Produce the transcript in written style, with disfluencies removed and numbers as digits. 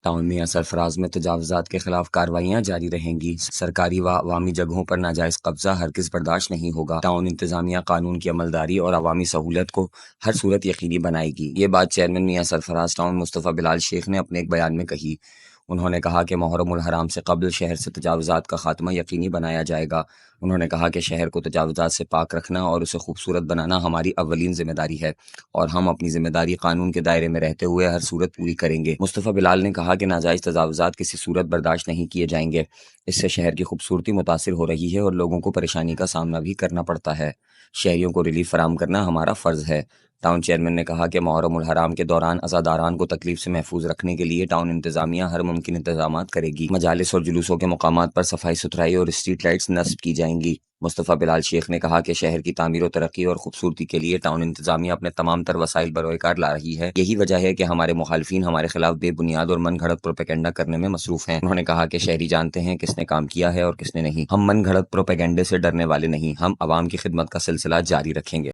Town میاں سرفراز میں تجاوزات کے خلاف کارروائیاں جاری رہیں گی۔ سرکاری و عوامی جگہوں پر ناجائز قبضہ ہرگز برداشت نہیں ہوگا۔ ٹاؤن انتظامیہ قانون کی عملداری اور عوامی سہولت کو ہر صورت یقینی بنائے گی۔ یہ بات چیئرمین میاں سرفراز ٹاؤن مصطفیٰ بلال شیخ نے اپنے ایک بیان میں کہی۔ انہوں نے کہا کہ محرم الحرام سے قبل شہر سے تجاوزات کا خاتمہ یقینی بنایا جائے گا۔ انہوں نے کہا کہ شہر کو تجاوزات سے پاک رکھنا اور اسے خوبصورت بنانا ہماری اولین ذمہ داری ہے اور ہم اپنی ذمہ داری قانون کے دائرے میں رہتے ہوئے ہر صورت پوری کریں گے۔ مصطفیٰ بلال نے کہا کہ ناجائز تجاوزات کسی صورت برداشت نہیں کیے جائیں گے۔ اس سے شہر کی خوبصورتی متاثر ہو رہی ہے اور لوگوں کو پریشانی کا سامنا بھی کرنا پڑتا ہے۔ شہریوں کو ریلیف فراہم کرنا ہمارا فرض ہے۔ ٹاؤن چیئرمین نے کہا کہ محرم الحرام کے دوران عزاداران کو تکلیف سے محفوظ رکھنے کے لیے ٹاؤن انتظامیہ ہر ممکن انتظامات کرے گی۔ مجالس اور جلوسوں کے مقامات پر صفائی ستھرائی اور اسٹریٹ لائٹس نصب کی جائیں گی۔ مصطفیٰ بلال شیخ نے کہا کہ شہر کی تعمیر و ترقی اور خوبصورتی کے لیے ٹاؤن انتظامیہ اپنے تمام تر وسائل بروئے کار لا رہی ہے۔ یہی وجہ ہے کہ ہمارے مخالفین ہمارے خلاف بے بنیاد اور من گھڑت پروپیگنڈا کرنے میں مصروف ہیں۔ انہوں نے کہا کہ شہری جانتے ہیں کس نے کام کیا ہے اور کس نے نہیں۔ ہم من گھڑت پروپیگنڈے سے ڈرنے والے نہیں، ہم عوام کی خدمت کا سلسلہ جاری رکھیں گے۔